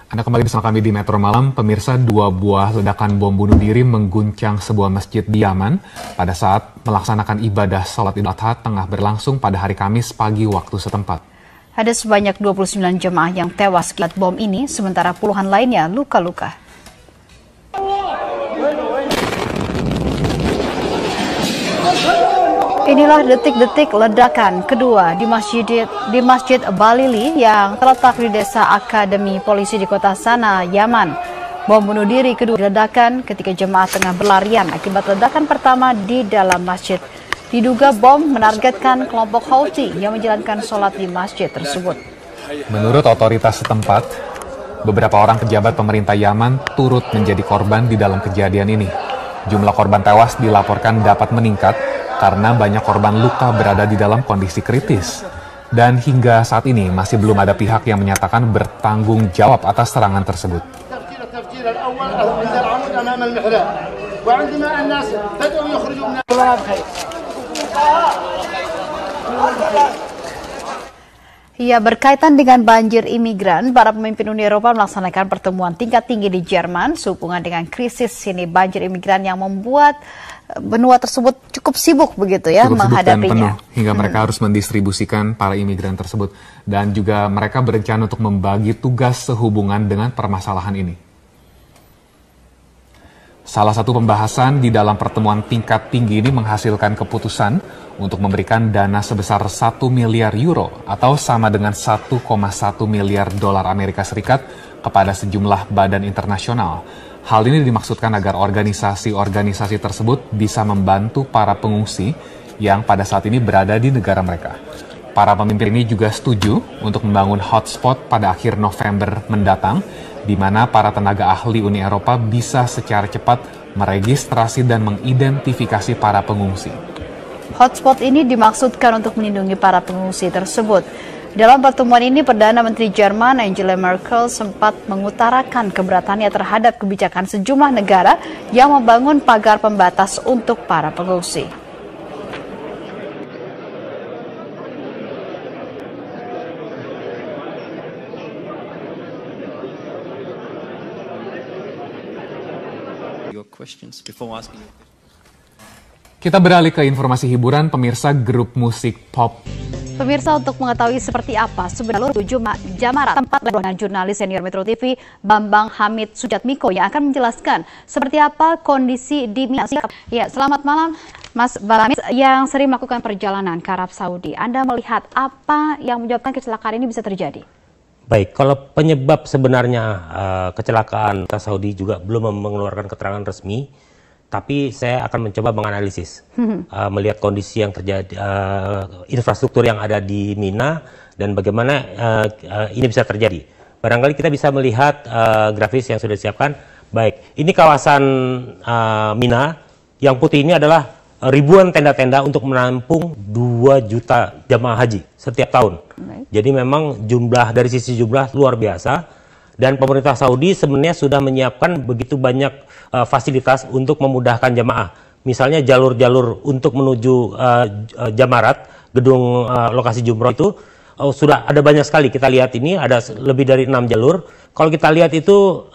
Anda kembali bersama kami di Metro Malam. Pemirsa, 2 buah ledakan bom bunuh diri mengguncang sebuah masjid di Yaman pada saat melaksanakan ibadah sholat Idul Adha tengah berlangsung pada hari Kamis pagi waktu setempat. Ada sebanyak 29 jemaah yang tewas akibat bom ini, sementara puluhan lainnya luka-luka. Inilah detik-detik ledakan kedua di Masjid Balili yang terletak di desa Akademi Polisi di kota Sana, Yaman. Bom bunuh diri kedua diledakkan ketika jemaah tengah berlarian akibat ledakan pertama di dalam masjid. Diduga bom menargetkan kelompok Houthi yang menjalankan sholat di masjid tersebut. Menurut otoritas setempat, beberapa orang pejabat pemerintah Yaman turut menjadi korban di dalam kejadian ini. Jumlah korban tewas dilaporkan dapat meningkat karena banyak korban luka berada di dalam kondisi kritis. Dan hingga saat ini masih belum ada pihak yang menyatakan bertanggung jawab atas serangan tersebut. Ya, berkaitan dengan banjir imigran, para pemimpin Uni Eropa melaksanakan pertemuan tingkat tinggi di Jerman sehubungan dengan krisis ini banjir imigran yang membuat benua tersebut cukup sibuk begitu ya menghadapinya. Penuh, hingga mereka harus mendistribusikan para imigran tersebut, dan juga mereka berencana untuk membagi tugas sehubungan dengan permasalahan ini. Salah satu pembahasan di dalam pertemuan tingkat tinggi ini menghasilkan keputusan untuk memberikan dana sebesar 1 miliar euro atau sama dengan 1,1 miliar dolar Amerika Serikat kepada sejumlah badan internasional. Hal ini dimaksudkan agar organisasi-organisasi tersebut bisa membantu para pengungsi yang pada saat ini berada di negara mereka. Para pemimpin ini juga setuju untuk membangun hotspot pada akhir November mendatang, di mana para tenaga ahli Uni Eropa bisa secara cepat meregistrasi dan mengidentifikasi para pengungsi. Hotspot ini dimaksudkan untuk melindungi para pengungsi tersebut. Dalam pertemuan ini, Perdana Menteri Jerman Angela Merkel sempat mengutarakan keberatannya terhadap kebijakan sejumlah negara yang membangun pagar pembatas untuk para pengungsi. Kita beralih ke informasi hiburan, pemirsa. Grup musik pop. Pemirsa, untuk mengetahui seperti apa sebenarnya 7 Jamarat, tempat dengan jurnalis senior Metro TV Bambang Hamid Sujatmiko yang akan menjelaskan seperti apa kondisi di Mina. Ya, selamat malam Mas Hamid yang sering melakukan perjalanan ke Arab Saudi. Anda melihat apa yang menyebabkan kecelakaan ini bisa terjadi? Baik, kalau penyebab sebenarnya kecelakaan ke Saudi juga belum mengeluarkan keterangan resmi, tapi saya akan mencoba menganalisis, melihat kondisi yang terjadi, infrastruktur yang ada di Mina, dan bagaimana ini bisa terjadi. Barangkali kita bisa melihat grafis yang sudah disiapkan. Baik, ini kawasan Mina, yang putih ini adalah ribuan tenda-tenda untuk menampung 2 juta jamaah haji setiap tahun. Jadi memang dari sisi jumlah luar biasa, dan pemerintah Saudi sebenarnya sudah menyiapkan begitu banyak fasilitas untuk memudahkan jamaah. Misalnya jalur-jalur untuk menuju Jamarat, gedung lokasi jumroh itu sudah ada banyak sekali. Kita lihat ini ada lebih dari 6 jalur. Kalau kita lihat itu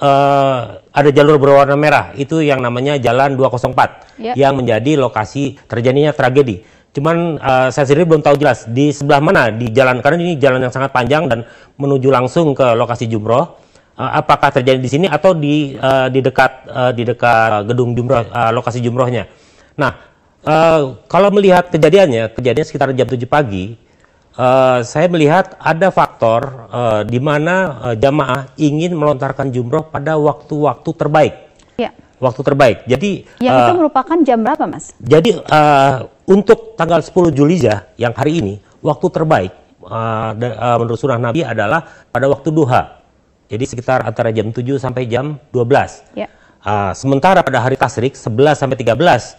ada jalur berwarna merah, itu yang namanya Jalan 204, yang menjadi lokasi terjadinya tragedi. Cuman saya sendiri belum tahu jelas di sebelah mana di jalan, karena ini jalan yang sangat panjang dan menuju langsung ke lokasi jumroh. Apakah terjadi di sini atau di dekat gedung jumroh, lokasi jumrohnya. Nah, kalau melihat kejadiannya sekitar jam 7 pagi, saya melihat ada faktor di mana jamaah ingin melontarkan jumroh pada waktu-waktu terbaik. Ya. Waktu terbaik. Jadi yang itu merupakan jam berapa, Mas? Jadi untuk tanggal 10 Zulhijjah yang hari ini, waktu terbaik menurut sunnah Nabi adalah pada waktu duha. Jadi sekitar antara jam 7 sampai jam 12. Ya. Sementara pada hari Tasyrik 11 sampai 13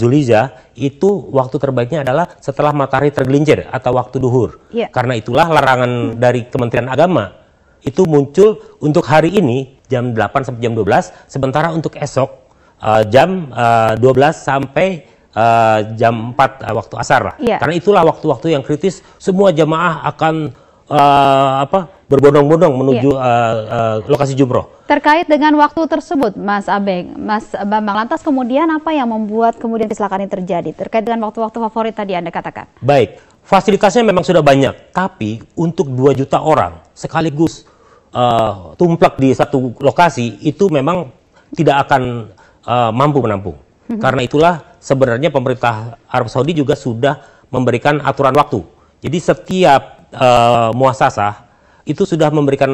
Zulhijjah itu waktu terbaiknya adalah setelah matahari tergelincir atau waktu duhur. Ya. Karena itulah larangan dari Kementerian Agama itu muncul untuk hari ini jam 8 sampai jam 12, sementara untuk esok jam 12 sampai jam 4 waktu asar lah. Ya. Karena itulah waktu-waktu yang kritis, semua jamaah akan berbondong-bondong menuju lokasi jumroh. Terkait dengan waktu tersebut, Mas Abeng, Mas Bambang, lantas kemudian apa yang membuat kemudian kecelakaan ini terjadi? Terkait dengan waktu-waktu favorit tadi Anda katakan. Baik, fasilitasnya memang sudah banyak, tapi untuk 2 juta orang sekaligus tumplek di satu lokasi itu memang tidak akan mampu menampung. Karena itulah sebenarnya pemerintah Arab Saudi juga sudah memberikan aturan waktu. Jadi setiap muasasah itu sudah memberikan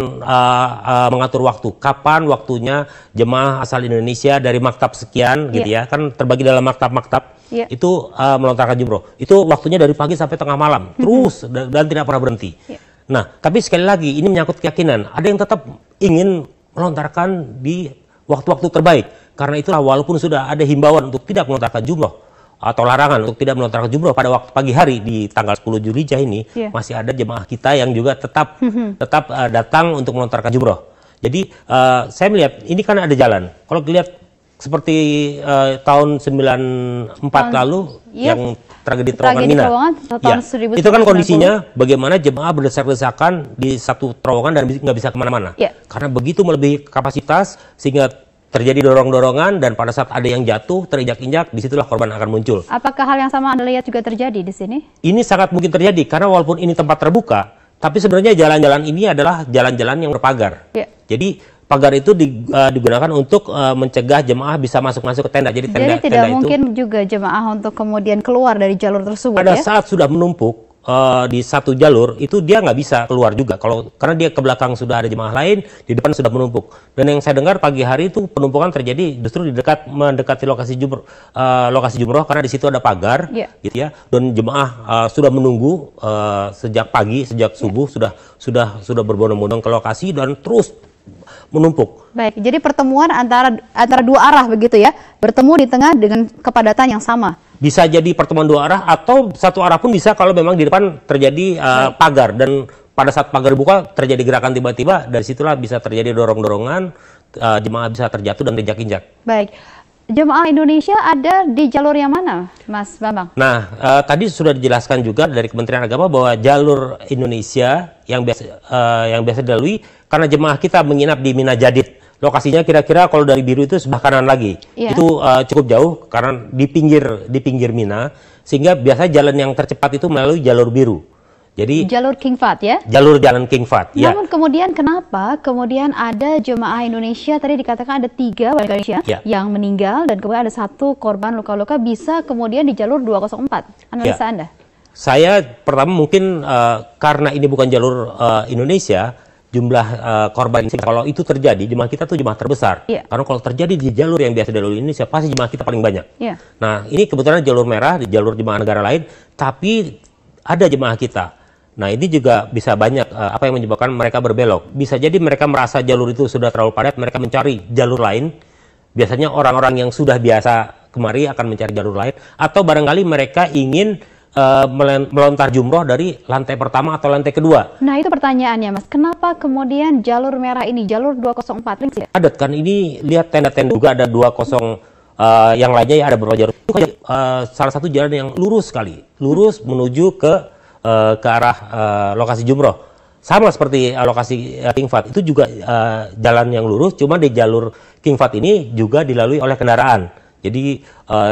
mengatur waktu, kapan waktunya jemaah asal Indonesia dari maktab sekian gitu ya, kan terbagi dalam maktab-maktab itu melontarkan jumroh. Itu waktunya dari pagi sampai tengah malam terus dan tidak pernah berhenti. Nah, tapi sekali lagi ini menyangkut keyakinan. Ada yang tetap ingin melontarkan di waktu-waktu terbaik. Karena itulah walaupun sudah ada himbauan untuk tidak melontarkan jumroh atau larangan untuk tidak melontarkan jumroh pada waktu pagi hari di tanggal 10 Zulhijjah ini, masih ada jemaah kita yang juga tetap datang untuk melontarkan jumroh. Jadi saya melihat ini kan ada jalan. Kalau dilihat seperti tahun 94 lalu yang tragedi terowongan Mina, itu kan kondisinya bagaimana jemaah berdesak-desakan di satu terowongan dan nggak bisa kemana-mana. Karena begitu melebihi kapasitas sehingga terjadi dorong-dorongan dan pada saat ada yang jatuh, terinjak-injak, disitulah korban akan muncul. Apakah hal yang sama Anda lihat juga terjadi di sini? Ini sangat mungkin terjadi karena walaupun ini tempat terbuka, tapi sebenarnya jalan-jalan ini adalah jalan-jalan yang berpagar. Jadi pagar itu digunakan untuk mencegah jemaah bisa masuk-masuk ke tenda. Jadi tidak mungkin juga jemaah untuk kemudian keluar dari jalur tersebut. Pada saat sudah menumpuk di satu jalur itu dia nggak bisa keluar juga karena dia ke belakang sudah ada jemaah lain, di depan sudah menumpuk. Dan yang saya dengar pagi hari itu penumpukan terjadi justru mendekati lokasi jumroh karena di situ ada pagar gitu ya, dan jemaah sudah menunggu sejak pagi, sejak subuh sudah berbondong-bondong ke lokasi dan terus menumpuk. Baik, jadi pertemuan antara dua arah begitu ya, bertemu di tengah dengan kepadatan yang sama. Bisa jadi pertemuan 2 arah atau satu arah pun bisa kalau memang di depan terjadi pagar, dan pada saat pagar buka terjadi gerakan tiba-tiba, dari situlah bisa terjadi dorong-dorongan, jemaah bisa terjatuh dan injak-injak. Baik, jemaah Indonesia ada di jalur yang mana, Mas Bambang? Nah, tadi sudah dijelaskan juga dari Kementerian Agama bahwa jalur Indonesia yang biasa dilalui karena jemaah kita menginap di Mina Jadid. Lokasinya kira-kira kalau dari biru itu sebelah kanan lagi, itu cukup jauh karena di pinggir Mina, sehingga biasanya jalan yang tercepat itu melalui jalur biru. Jadi jalur King Fahd ya? Jalur jalan King Fahd. Namun kemudian kenapa kemudian ada jemaah Indonesia, tadi dikatakan ada 3 warga Indonesia yang meninggal dan kemudian ada 1 korban luka-luka, bisa kemudian di jalur 204? Analisa Anda? Saya pertama mungkin karena ini bukan jalur Indonesia, jumlah korban kalau itu terjadi, jemaah kita tuh jemaah terbesar. Karena kalau terjadi di jalur yang biasa jalur Indonesia, pasti jemaah kita paling banyak. Nah, ini kebetulan jalur merah, di jalur jemaah negara lain, tapi ada jemaah kita. Nah, ini juga bisa banyak apa yang menyebabkan mereka berbelok. Bisa jadi mereka merasa jalur itu sudah terlalu padat, mereka mencari jalur lain. Biasanya orang-orang yang sudah biasa kemari akan mencari jalur lain, atau barangkali mereka ingin melontar jumroh dari lantai pertama atau lantai kedua. Nah, itu pertanyaannya, Mas. Kenapa kemudian jalur merah ini, jalur 204? Padat kan, ini lihat tenda-tenda juga ada 20, yang lainnya ya ada beberapa jalur. Itu salah satu jalan yang lurus sekali, lurus menuju ke arah lokasi jumroh. Sama seperti lokasi King Fahd, itu juga jalan yang lurus, cuma di jalur King Fahd ini juga dilalui oleh kendaraan. Jadi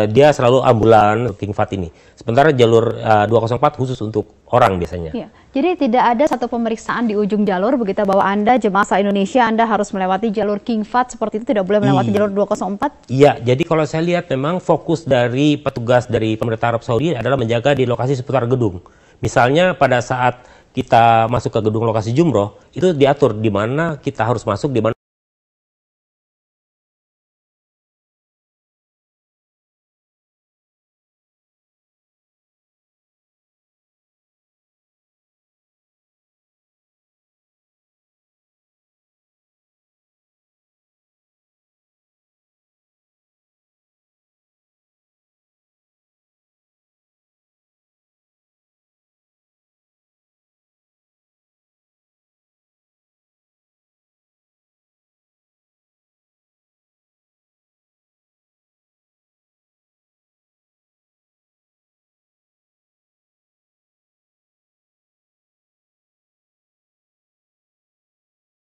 dia selalu ambulan King Fahd ini. Sementara jalur 204 khusus untuk orang biasanya. Jadi tidak ada satu pemeriksaan di ujung jalur begitu bahwa Anda jemaah asal Indonesia Anda harus melewati jalur King Fahd seperti itu, tidak boleh melewati jalur 204? Iya, jadi kalau saya lihat memang fokus dari petugas dari pemerintah Arab Saudi adalah menjaga di lokasi seputar gedung. Misalnya pada saat kita masuk ke gedung lokasi jumroh, itu diatur di mana kita harus masuk, di mana